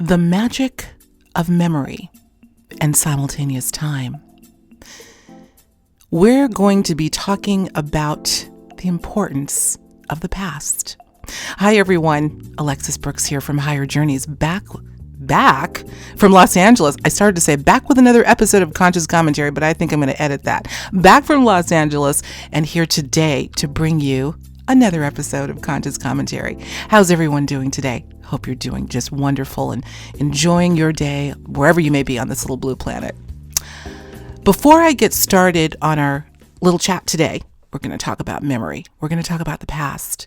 The magic of memory and simultaneous time. We're going to be talking about the importance of the past. Hi, everyone. Alexis Brooks here from Higher Journeys, back from Los Angeles. I started to say back with another episode of Conscious Commentary, but I think I'm going to edit that. Back from Los Angeles and here today to bring you another episode of Conscious Commentary. How's everyone doing today? Hope you're doing just wonderful and enjoying your day wherever you may be on this little blue planet. Before I get started on our little chat today, we're going to talk about memory. We're going to talk about the past.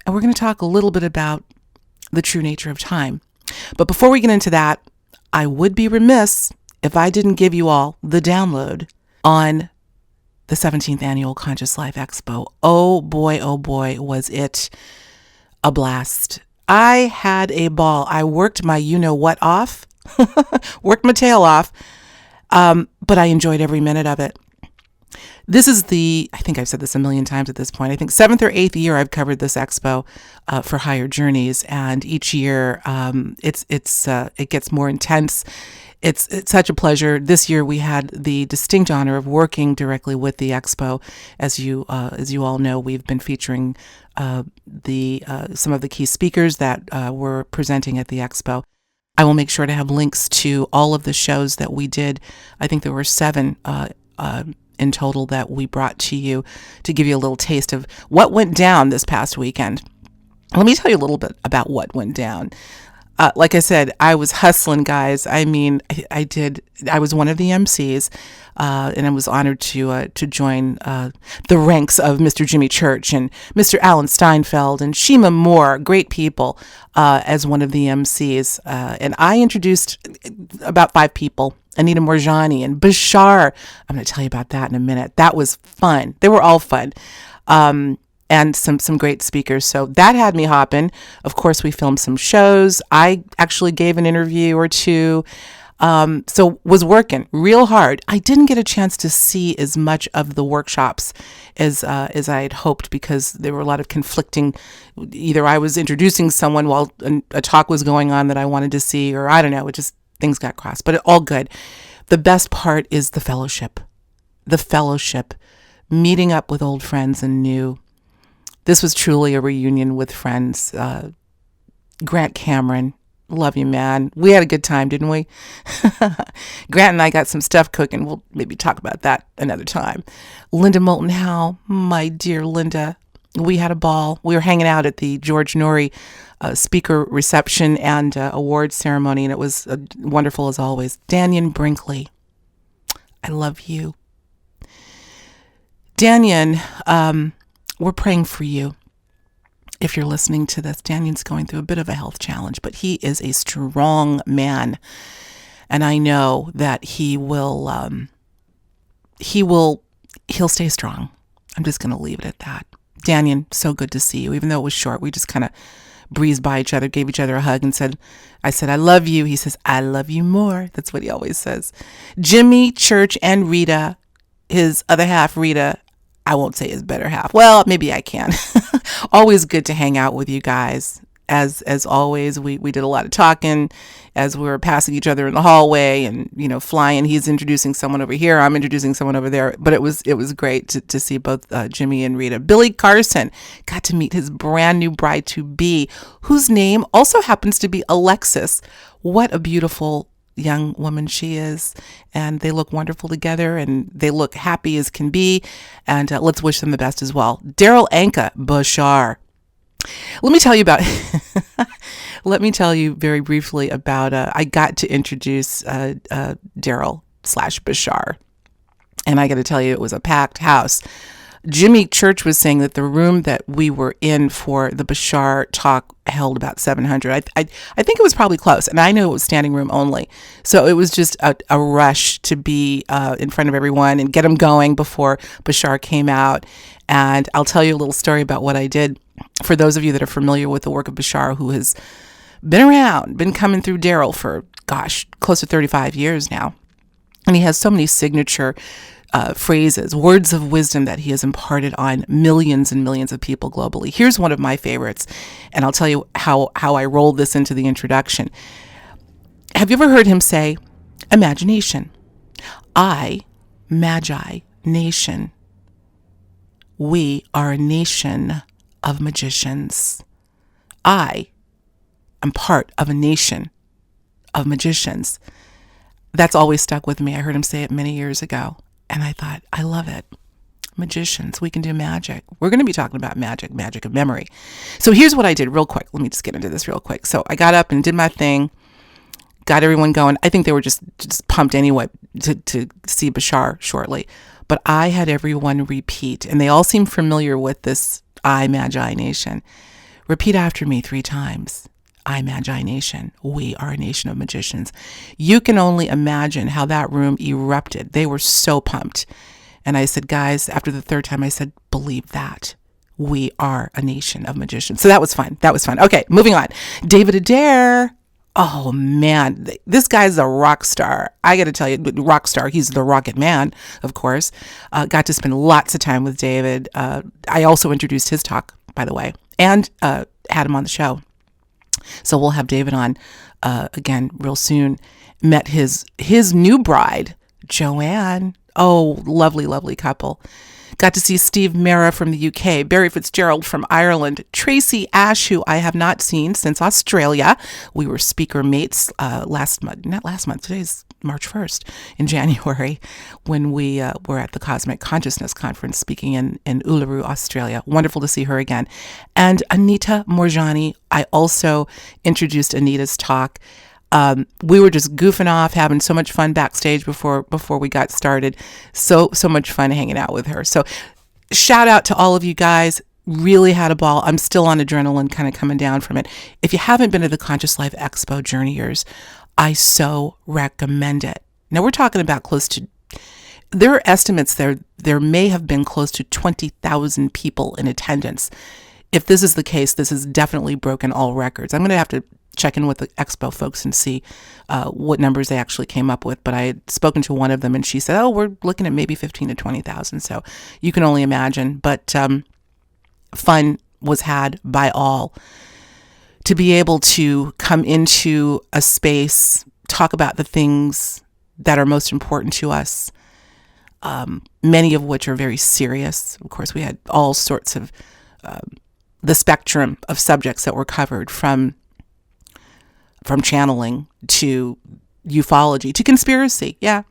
And we're going to talk a little bit about the true nature of time. But before we get into that, I would be remiss if I didn't give you all the download on the 17th Annual Conscious Life Expo. Oh boy, was it a blast. I had a ball. I worked my you-know-what off, worked my tail off, but I enjoyed every minute of it. This is I think I've said this a million times at this point, I think 7th or 8th year I've covered this expo for Higher Journeys, and each year it gets more intense. It's such a pleasure. This year we had the distinct honor of working directly with the expo. As you all know, we've been featuring some of the key speakers that were presenting at the expo. I will make sure to have links to all of the shows that we did. I think there were 7 in total that we brought to you to give you a little taste of what went down this past weekend. Let me tell you a little bit about what went down. Like I said, I was hustling, guys. I mean, I was one of the MCs, and I was honored to join the ranks of Mr. Jimmy Church and Mr. Alan Steinfeld and Shima Moore, great people, as one of the MCs. And I introduced about 5 people, Anita Morjani and Bashar. I'm going to tell you about that in a minute. That was fun. They were all fun. And some great speakers. So that had me hopping. Of course, we filmed some shows. I actually gave an interview or two. So was working real hard. I didn't get a chance to see as much of the workshops as I had hoped, because there were a lot of conflicting. Either I was introducing someone while a talk was going on that I wanted to see, or I don't know, it just, things got crossed, but all good. The best part is the fellowship, meeting up with old friends and new. This was truly a reunion with friends. Grant Cameron, love you, man. We had a good time, didn't we? Grant and I got some stuff cooking. We'll maybe talk about that another time. Linda Moulton Howe, my dear Linda, we had a ball. We were hanging out at the George Norrie speaker reception and awards ceremony, and it was wonderful as always. Danyan Brinkley, I love you. Danyan, we're praying for you. If you're listening to this, Danyan's going through a bit of a health challenge, but he is a strong man. And I know that he'll stay strong. I'm just going to leave it at that. Danyan, so good to see you. Even though it was short, we just kind of breezed by each other, gave each other a hug and I said, I love you. He says, I love you more. That's what he always says. Jimmy, Church, and Rita, his other half, Rita, I won't say his better half. Well, maybe I can. Always good to hang out with you guys. As always, we did a lot of talking as we were passing each other in the hallway and, flying. He's introducing someone over here. I'm introducing someone over there. But it was great to see both Jimmy and Rita. Billy Carson got to meet his brand new bride-to-be, whose name also happens to be Alexis. What a beautiful young woman she is, and they look wonderful together, and they look happy as can be, and let's wish them the best as well. Daryl Anka, Bashar. Let me tell you very briefly about I got to introduce Daryl / Bashar, and I got to tell you, it was a packed house. Jimmy Church was saying that the room that we were in for the Bashar talk held about 700. I think it was probably close, and I knew it was standing room only. So it was just a rush to be in front of everyone and get them going before Bashar came out. And I'll tell you a little story about what I did. For those of you that are familiar with the work of Bashar, who has been coming through Daryl for, close to 35 years now. And he has so many signature phrases, words of wisdom that he has imparted on millions and millions of people globally. Here's one of my favorites, and I'll tell you how I rolled this into the introduction. Have you ever heard him say, imagination? I, magi, nation. We are a nation of magicians. I am part of a nation of magicians. That's always stuck with me. I heard him say it many years ago, and I thought, I love it. Magicians, we can do magic. We're going to be talking about magic of memory. So here's what I did real quick. Let me just get into this real quick. So I got up and did my thing, got everyone going. I think they were just pumped anyway to see Bashar shortly. But I had everyone repeat, and they all seem familiar with this I, Magi Nation. Repeat after me 3 times. I, Magi Nation. We are a nation of magicians. You can only imagine how that room erupted. They were so pumped. And I said, guys, after the 3rd time, I said, believe that. We are a nation of magicians. So that was fun. Okay, moving on. David Adair. Oh, man. This guy's a rock star. I got to tell you, rock star. He's the Rocket Man, of course. Got to spend lots of time with David. I also introduced his talk, by the way, and had him on the show. So we'll have David on again real soon. Met his new bride, Joanne. Oh, lovely, lovely couple. Got to see Steve Mera from the UK, Barry Fitzgerald from Ireland, Tracy Ash, who I have not seen since Australia. We were speaker mates today's March 1st, in January, when we were at the Cosmic Consciousness Conference speaking in Uluru, Australia. Wonderful to see her again. And Anita Morjani, I also introduced Anita's talk. We were just goofing off, having so much fun backstage before we got started. So much fun hanging out with her. So shout out to all of you guys. Really had a ball. I'm still on adrenaline, kind of coming down from it. If you haven't been to the Conscious Life Expo Journeyers, I so recommend it. Now we're talking about there are estimates there may have been close to 20,000 people in attendance. If this is the case, this has definitely broken all records. I'm going to have to check in with the Expo folks and see what numbers they actually came up with. But I had spoken to one of them and she said, we're looking at maybe 15 to 20,000. So you can only imagine. But fun was had by all. To be able to come into a space, talk about the things that are most important to us, many of which are very serious. Of course, we had all sorts of the spectrum of subjects that were covered, from channeling to ufology to conspiracy. Yeah,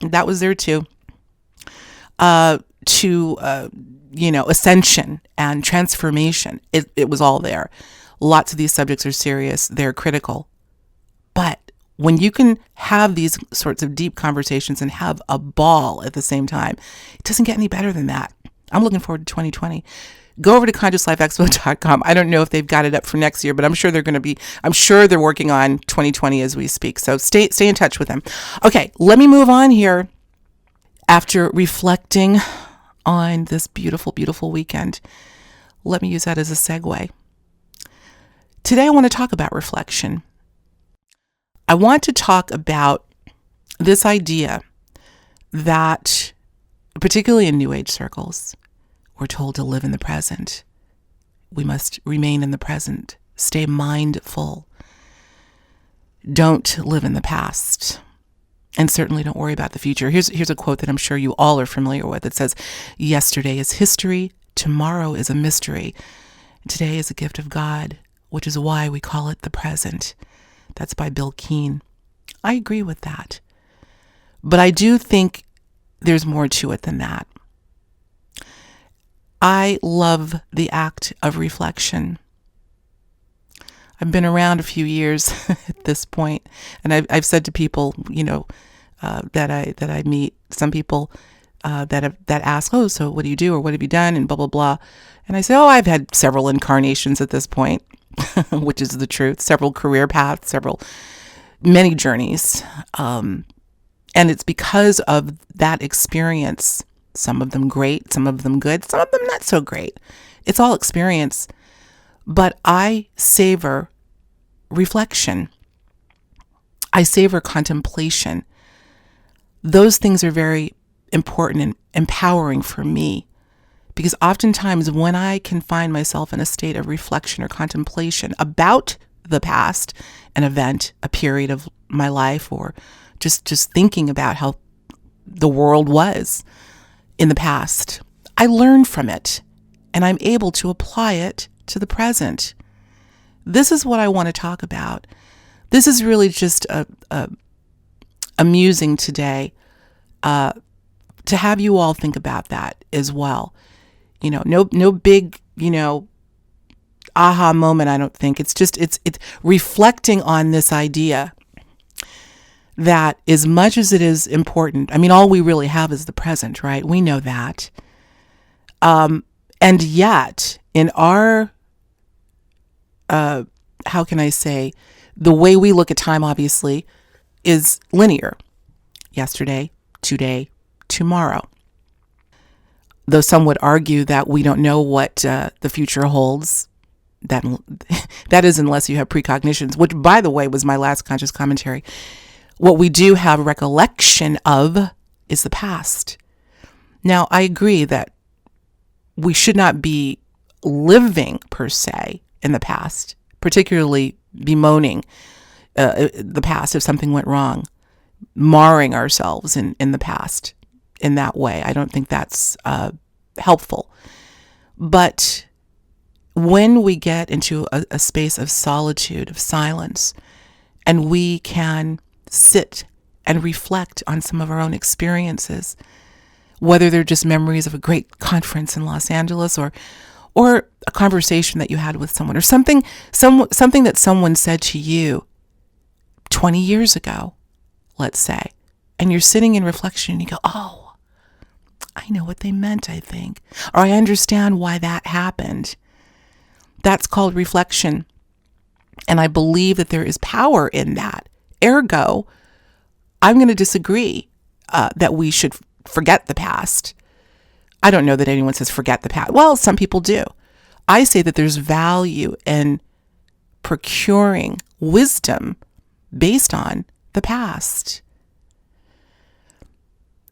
that was there too. To ascension and transformation. It was all there. Lots of these subjects are serious. They're critical. But when you can have these sorts of deep conversations and have a ball at the same time, it doesn't get any better than that. I'm looking forward to 2020. Go over to consciouslifeexpo.com. I don't know if they've got it up for next year, but I'm sure they're working on 2020 as we speak. So stay in touch with them. Okay, let me move on here. After reflecting on this beautiful, beautiful weekend, let me use that as a segue. Today I want to talk about reflection. I want to talk about this idea that, particularly in New Age circles, we're told to live in the present. We must remain in the present. Stay mindful. Don't live in the past. And certainly don't worry about the future. Here's a quote that I'm sure you all are familiar with. It says, yesterday is history, tomorrow is a mystery, and today is a gift of God, which is why we call it the present. That's by Bill Keane. I agree with that. But I do think there's more to it than that. I love the act of reflection. I've been around a few years at this point, and I've said to people, that I meet, some people that ask, so what do you do, or what have you done, and blah blah blah, and I say, I've had several incarnations at this point, which is the truth, several career paths, many journeys, and it's because of that experience. Some of them great, some of them good, some of them not so great. It's all experience. But I savor reflection. I savor contemplation. Those things are very important and empowering for me, because oftentimes when I can find myself in a state of reflection or contemplation about the past, an event, a period of my life, or just thinking about how the world was in the past. I learned from it, and I'm able to apply it to the present. This is what I want to talk about. This is really just amusing today, to have you all think about that as well. No big, aha moment, I don't think. It's just, it's reflecting on this idea that as much as it is important, all we really have is the present, right? We know that. And yet in our, how can I say, the way we look at time, obviously, is linear. Yesterday, today, tomorrow. Though some would argue that we don't know what the future holds. That is, unless you have precognitions, which, by the way, was my last conscious commentary. What we do have recollection of is the past. Now, I agree that we should not be living, per se, in the past, particularly bemoaning the past if something went wrong, marring ourselves in the past in that way. I don't think that's helpful. But when we get into a space of solitude, of silence, and we can sit and reflect on some of our own experiences, whether they're just memories of a great conference in Los Angeles, or a conversation that you had with someone, or something that someone said to you 20 years ago, let's say, and you're sitting in reflection and you go, oh, I know what they meant, I think, or I understand why that happened. That's called reflection. And I believe that there is power in that. Ergo, I'm going to disagree that we should forget the past. I don't know that anyone says forget the past. Well, some people do. I say that there's value in procuring wisdom based on the past.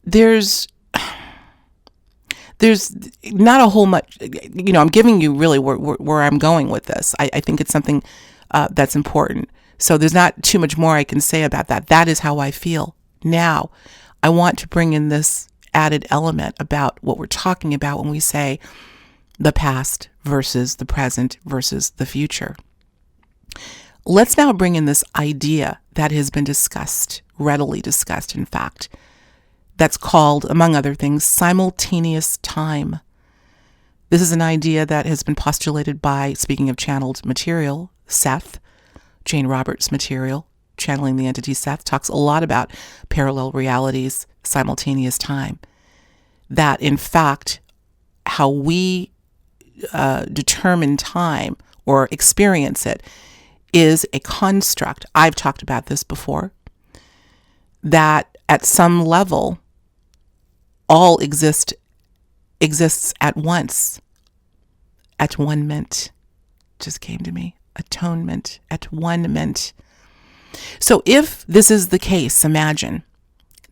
There's not a whole much, I'm giving you really where I'm going with this. I think it's something that's important. So there's not too much more I can say about that. That is how I feel. Now, I want to bring in this added element about what we're talking about when we say the past versus the present versus the future. Let's now bring in this idea that has been discussed, readily discussed, in fact, that's called, among other things, simultaneous time. This is an idea that has been postulated by, speaking of channeled material, Seth, Jane Roberts' material, Channeling the Entity Seth, talks a lot about parallel realities, simultaneous time. That, in fact, how we determine time or experience it is a construct. I've talked about this before, that at some level, all exists at once. At-one-ment just came to me. Atonement, at-one-ment. So if this is the case, imagine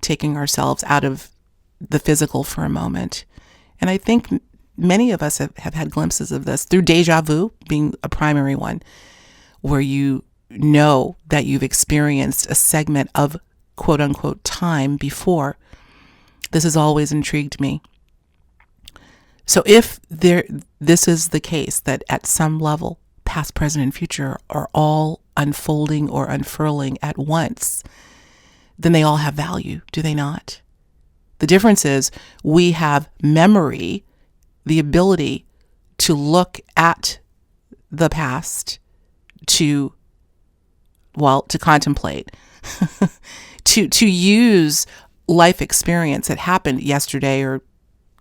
taking ourselves out of the physical for a moment. And I think many of us have had glimpses of this through deja vu being a primary one, where you know that you've experienced a segment of quote unquote time before. This has always intrigued me. So if this is the case, that at some level, past, present, and future are all unfolding or unfurling at once, then they all have value, do they not? The difference is we have memory, the ability to look at the past, to contemplate, to use life experience that happened yesterday or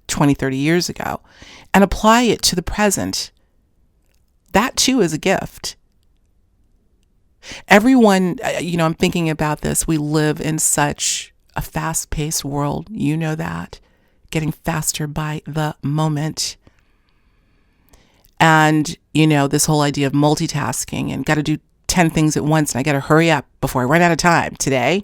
20, 30 years ago and apply it to the present. That too is a gift. Everyone, I'm thinking about this. We live in such a fast-paced world. You know that. Getting faster by the moment. And, this whole idea of multitasking and got to do 10 things at once and I got to hurry up before I run out of time. Today,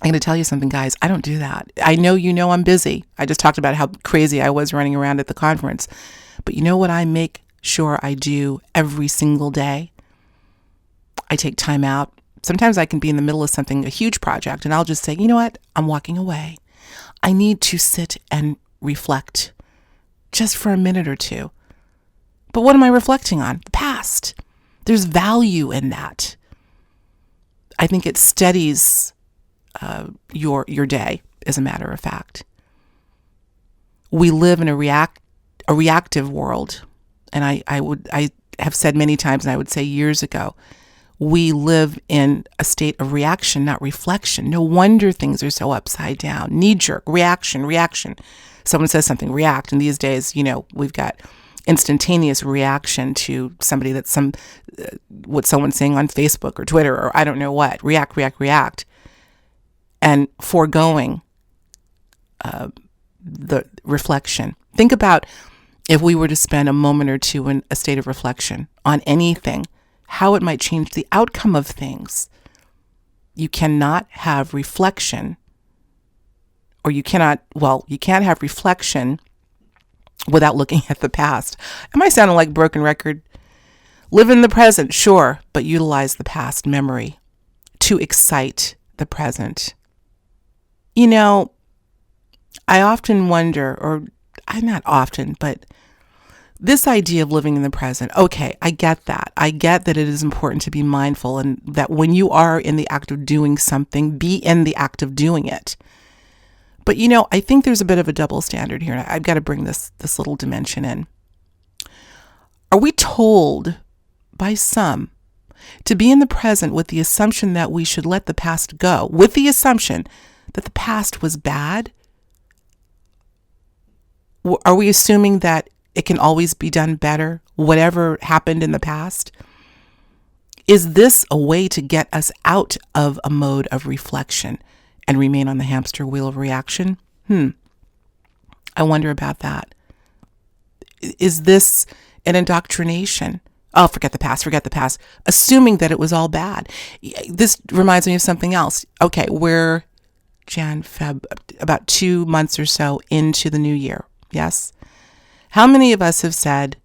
I'm going to tell you something, guys. I don't do that. I know I'm busy. I just talked about how crazy I was running around at the conference. But you know what I make sure I do every single day? I take time out Sometimes I can be in the middle of something, a huge project, and I'll just say, you know what? I'm walking away. I need to sit and reflect just for a minute or two. But what am I reflecting on? The past. There's value in that. I think it steadies your day, as a matter of fact. We live in a reactive world, and I have said many times, and I would say years ago, we live in a state of reaction, not reflection. No wonder things are so upside down. Knee-jerk, reaction. Someone says something, react. And these days, we've got instantaneous reaction to somebody that's what someone's saying on Facebook or Twitter or I don't know what. React. And foregoing the reflection. Think about if we were to spend a moment or two in a state of reflection on anything, how it might change the outcome of things. You cannot have reflection, or you can't have reflection without looking at the past. Am I sounding like a broken record? Live in the present, sure, but utilize the past memory to excite the present. I often wonder, or not often, but this idea of living in the present, okay, I get that. I get that it is important to be mindful and that when you are in the act of doing something, be in the act of doing it. But, I think there's a bit of a double standard here. And I've got to bring this little dimension in. Are we told by some to be in the present with the assumption that we should let the past go, with the assumption that the past was bad? Are we assuming that it can always be done better, whatever happened in the past? Is this a way to get us out of a mode of reflection and remain on the hamster wheel of reaction? I wonder about that. Is this an indoctrination? Oh, forget the past, assuming that it was all bad. This reminds me of something else. Okay, we're Feb, about 2 months or so into the new year. Yes? How many of us have said,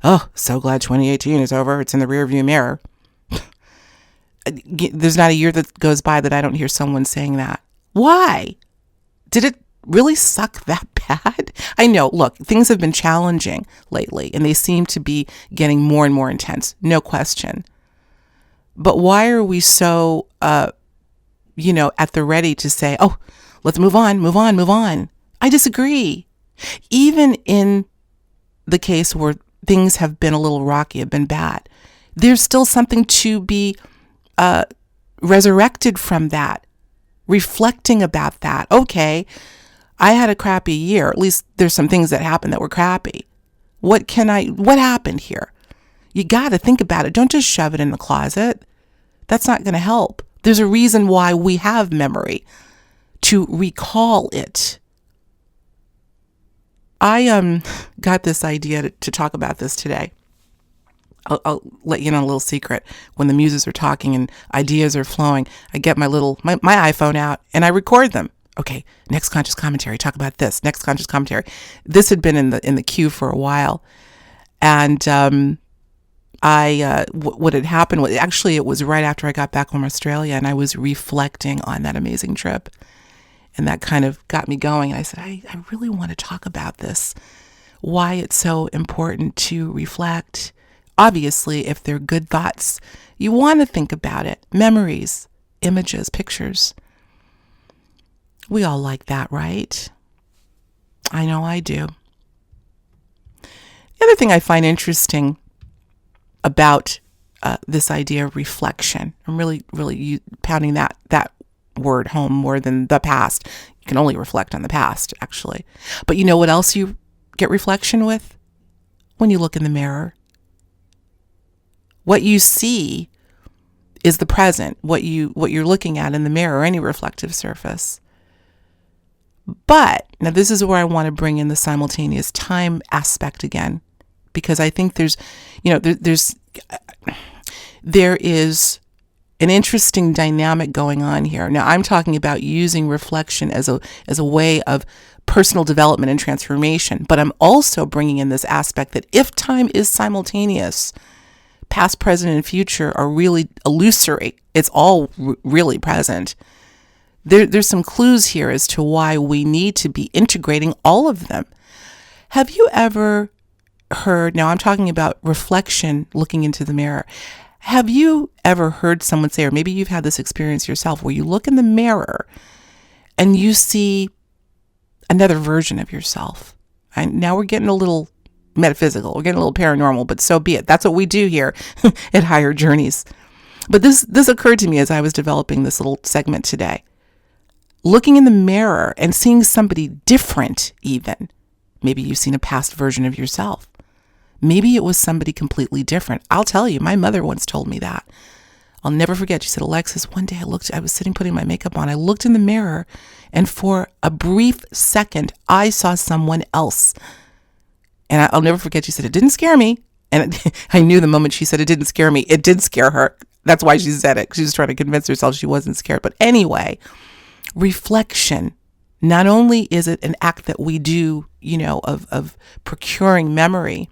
oh, so glad 2018 is over. It's in the rearview mirror. There's not a year that goes by that I don't hear someone saying that. Why? Did it really suck that bad? I know, look, things have been challenging lately, and they seem to be getting more and more intense. No question. But why are we so, at the ready to say, oh, let's move on. I disagree. Even in the case where things have been a little rocky, have been bad, there's still something to be resurrected from that, reflecting about that. Okay, I had a crappy year. At least there's some things that happened that were crappy. What happened here? You got to think about it. Don't just shove it in the closet. That's not going to help. There's a reason why we have memory, to recall it. I got this idea to talk about this today. I'll let you know a little secret. When the muses are talking and ideas are flowing, I get my iPhone out and I record them. Okay, next conscious commentary. Talk about this. Next conscious commentary. This had been in the queue for a while, and what had happened was actually it was right after I got back from Australia, and I was reflecting on that amazing trip. And that kind of got me going. I said, I really want to talk about this, why it's so important to reflect. Obviously, if they're good thoughts, you want to think about it. Memories, images, pictures. We all like that, right? I know I do. The other thing I find interesting about this idea of reflection, I'm really pounding that word home more than the past. You can only reflect on the past, actually. But you know what else you get reflection with? When you look in the mirror. What you see is the present, what you're looking at in the mirror or any reflective surface. But now this is where I want to bring in the simultaneous time aspect again, because I think there is an interesting dynamic going on here. Now, I'm talking about using reflection as a way of personal development and transformation, but I'm also bringing in this aspect that if time is simultaneous, Past, present, and future are really illusory. It's all really present. There's some clues here as to why we need to be integrating all of them. Have you ever heard, now I'm talking about reflection, looking into the mirror. Have you ever heard someone say, or maybe you've had this experience yourself, where you look in the mirror and you see another version of yourself? And now we're getting a little metaphysical, we're getting a little paranormal, but so be it. That's what we do here at Higher Journeys. But this occurred to me as I was developing this little segment today. Looking in the mirror and seeing somebody different even. Maybe you've seen a past version of yourself. Maybe it was somebody completely different. I'll tell you, my mother once told me that. I'll never forget. She said, Alexis, one day I was sitting putting my makeup on. I looked in the mirror, and for a brief second, I saw someone else. And I'll never forget. She said, it didn't scare me. And I knew the moment she said it didn't scare me, it did scare her. That's why she said it. She was trying to convince herself she wasn't scared. But anyway, reflection. Not only is it an act that we do, of procuring memory,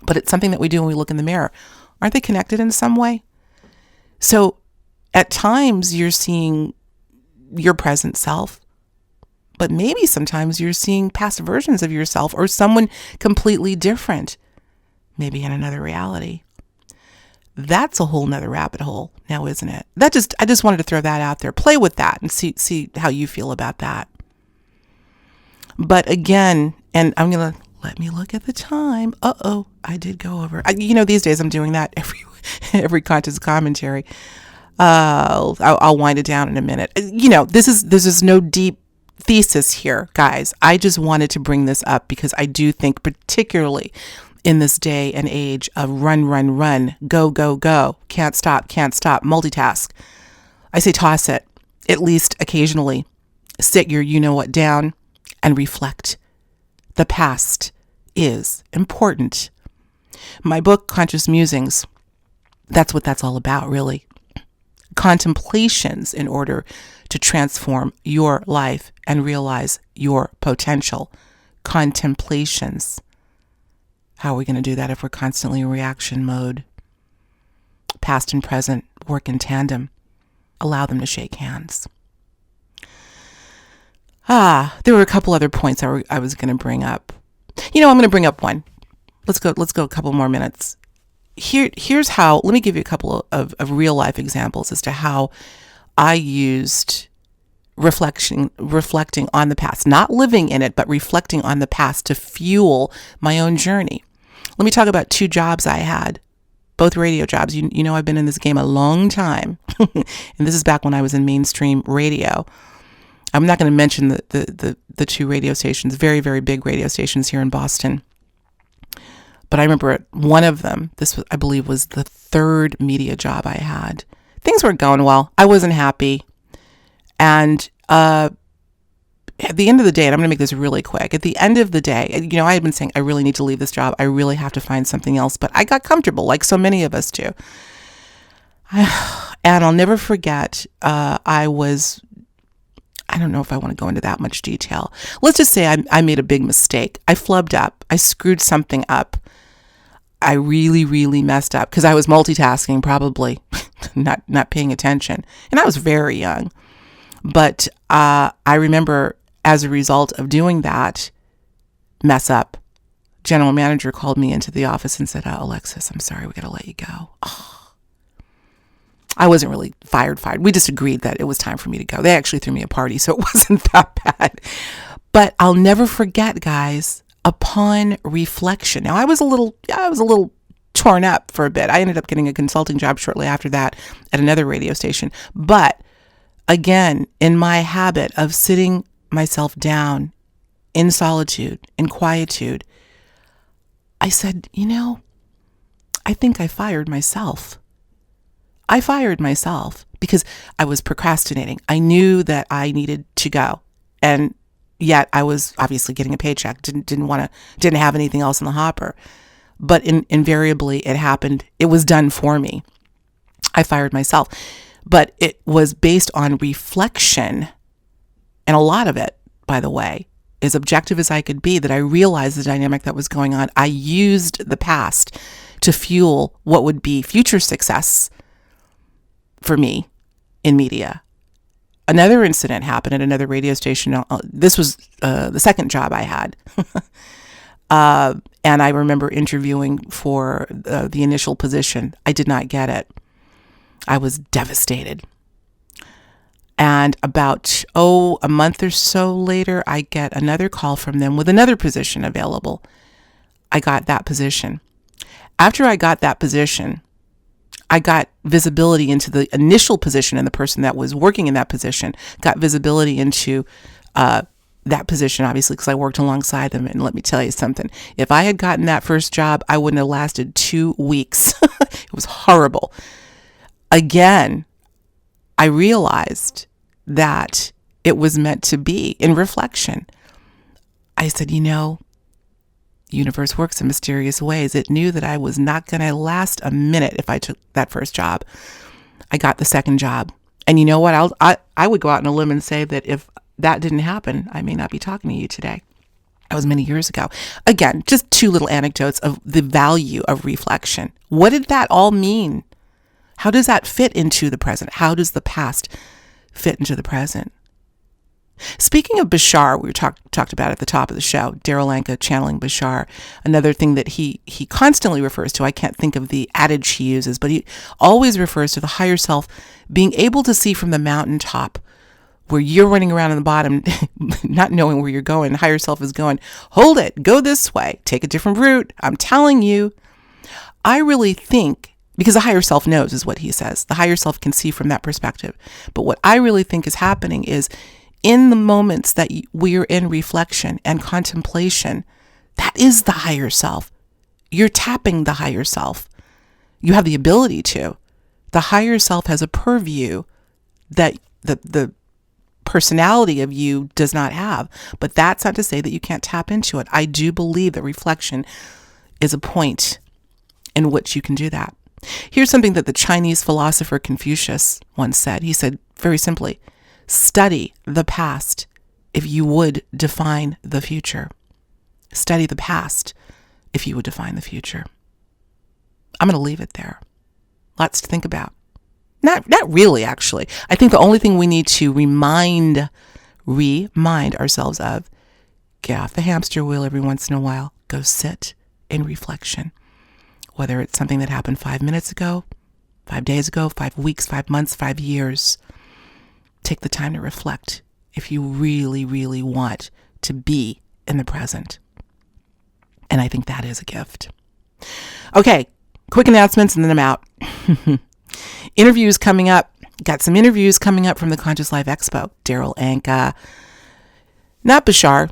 but it's something that we do when we look in the mirror. Aren't they connected in some way? So at times you're seeing your present self, but maybe sometimes you're seeing past versions of yourself or someone completely different, maybe in another reality. That's a whole nother rabbit hole now, isn't it? I just wanted to throw that out there. Play with that and see how you feel about that. But again, and I'm going to let me look at the time. I did go over. These days I'm doing that every conscious commentary. I'll wind it down in a minute. This is no deep thesis here, guys. I just wanted to bring this up because I do think, particularly in this day and age of run, go, can't stop, multitask, I say toss it, at least occasionally. Sit your you-know-what down and reflect. The past is important. My book, Conscious Musings, that's what that's all about, really. Contemplations in order to transform your life and realize your potential. Contemplations. How are we going to do that if we're constantly in reaction mode? Past and present work in tandem. Allow them to shake hands. There were a couple other points I was going to bring up. I'm going to bring up one. Let's go a couple more minutes. Here's how, let me give you a couple of real life examples as to how I used reflecting on the past, not living in it, but reflecting on the past to fuel my own journey. Let me talk about 2 jobs I had, both radio jobs. I've been in this game a long time, and this is back when I was in mainstream radio. I'm not going to mention the 2 radio stations, very, very big radio stations here in Boston. But I remember at one of them, I believe was the 3rd media job I had. Things weren't going well. I wasn't happy. And at the end of the day, and I'm going to make this really quick, at the end of the day, I had been saying, I really need to leave this job. I really have to find something else. But I got comfortable, like so many of us do. And I'll never forget, I don't know if I want to go into that much detail. Let's just say I made a big mistake. I flubbed up. I screwed something up. I really, really messed up because I was multitasking, probably not paying attention. And I was very young. But I remember as a result of doing that mess up, general manager called me into the office and said, Alexis, I'm sorry, we got to let you go. I wasn't really fired. We just agreed that it was time for me to go. They actually threw me a party, so it wasn't that bad. But I'll never forget, guys, upon reflection. Now, I was a little torn up for a bit. I ended up getting a consulting job shortly after that at another radio station. But again, in my habit of sitting myself down in solitude, in quietude, I said, I think I fired myself. I fired myself because I was procrastinating. I knew that I needed to go, and yet I was obviously getting a paycheck. Didn't have anything else in the hopper. But invariably, it happened. It was done for me. I fired myself, but it was based on reflection, and a lot of it, by the way, as objective as I could be, that I realized the dynamic that was going on. I used the past to fuel what would be future success for me in media. Another incident happened at another radio station. This was the second job I had. And I remember interviewing for the initial position. I did not get it. I was devastated. And about, a month or so later, I get another call from them with another position available. I got that position. After I got that position, I got visibility into the initial position, and the person that was working in that position got visibility into that position, obviously, because I worked alongside them. And let me tell you something. If I had gotten that first job, I wouldn't have lasted 2 weeks. It was horrible. Again, I realized that it was meant to be. In reflection, I said, the universe works in mysterious ways. It knew that I was not going to last a minute if I took that first job. I got the second job. And you know what? I would go out on a limb and say that if that didn't happen, I may not be talking to you today. That was many years ago. Again, just 2 little anecdotes of the value of reflection. What did that all mean? How does that fit into the present? How does the past fit into the present? Speaking of Bashar, we talked about at the top of the show, Darryl Anka channeling Bashar. Another thing that he constantly refers to, I can't think of the adage he uses, but he always refers to the higher self being able to see from the mountaintop where you're running around on the bottom, not knowing where you're going. The higher self is going, hold it, go this way, take a different route. I'm telling you. I really think, because the higher self knows is what he says. The higher self can see from that perspective. But what I really think is happening is in the moments that we're in reflection and contemplation, that is the higher self. You're tapping the higher self. You have the ability to. The higher self has a purview that the personality of you does not have. But that's not to say that you can't tap into it. I do believe that reflection is a point in which you can do that. Here's something that the Chinese philosopher Confucius once said. He said very simply, study the past if you would define the future. Study the past if you would define the future. I'm going to leave it there. Lots to think about. Not really, actually. I think the only thing we need to remind ourselves of, get off the hamster wheel every once in a while. Go sit in reflection. Whether it's something that happened 5 minutes ago, 5 days ago, 5 weeks, 5 months, 5 years. Take the time to reflect if you really, really want to be in the present. And I think that is a gift. Okay, quick announcements and then I'm out. Interviews coming up. Got some interviews coming up from the Conscious Life Expo. Darryl Anka. Not Bashar.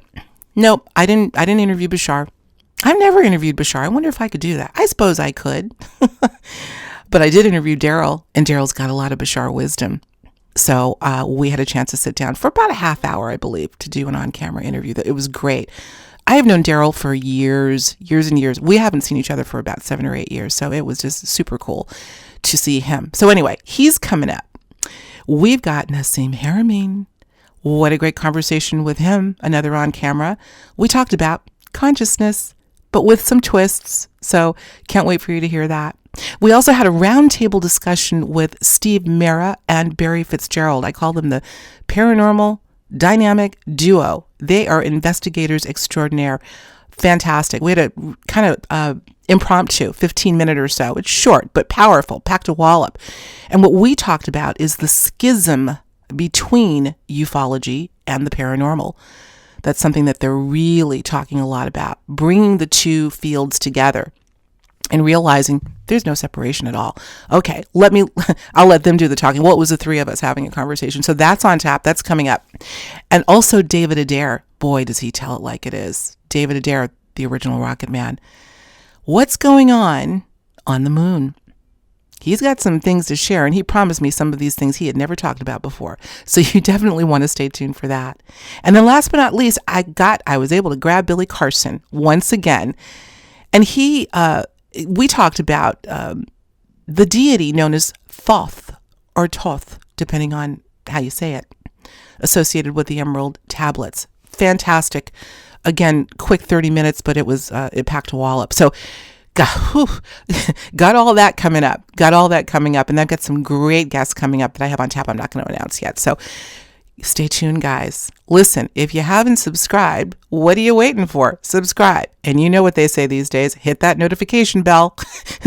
Nope, I didn't interview Bashar. I've never interviewed Bashar. I wonder if I could do that. I suppose I could. But I did interview Darryl, and Darryl's got a lot of Bashar wisdom. So we had a chance to sit down for about a half hour, I believe, to do an on-camera interview. It was great. I have known Darryl for years and years. We haven't seen each other for about 7 or 8 years. So it was just super cool to see him. So anyway, he's coming up. We've got Nassim Haramein. What a great conversation with him. Another on camera. We talked about consciousness, but with some twists. So can't wait for you to hear that. We also had a roundtable discussion with Steve Mera and Barry Fitzgerald. I call them the paranormal dynamic duo. They are investigators extraordinaire. Fantastic. We had a kind of impromptu 15-minute or so. It's short, but powerful, packed a wallop. And what we talked about is the schism between ufology and the paranormal. That's something that they're really talking a lot about, bringing the two fields together and realizing there's no separation at all. Okay, I'll let them do the talking. Well, it was the three of us having a conversation. So that's on tap. That's coming up. And also David Adair. Boy, does he tell it like it is. David Adair, the original Rocket Man. What's going on the moon? He's got some things to share, and he promised me some of these things he had never talked about before. So you definitely want to stay tuned for that. And then last but not least, I was able to grab Billy Carson once again. And we talked about the deity known as Thoth or Toth, depending on how you say it, associated with the Emerald Tablets. Fantastic. Again, quick 30 minutes, but it packed a wallop. So got all that coming up. And I've got some great guests coming up that I have on tap I'm not going to announce yet. So stay tuned, guys. Listen, if you haven't subscribed, what are you waiting for? Subscribe. And you know what they say these days, hit that notification bell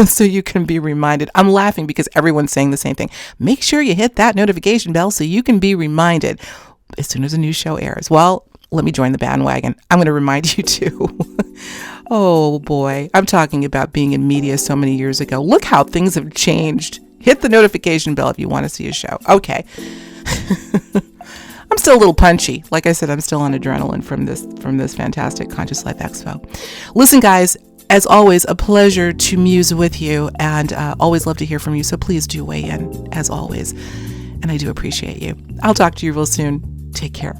so you can be reminded. I'm laughing because everyone's saying the same thing. Make sure you hit that notification bell so you can be reminded as soon as a new show airs. Well, let me join the bandwagon. I'm going to remind you too. Oh boy, I'm talking about being in media so many years ago. Look how things have changed. Hit the notification bell if you want to see a show. Okay. I'm still a little punchy. Like I said, I'm still on adrenaline from this fantastic Conscious Life Expo. Listen, guys, as always, a pleasure to muse with you, and always love to hear from you. So please do weigh in, as always. And I do appreciate you. I'll talk to you real soon. Take care.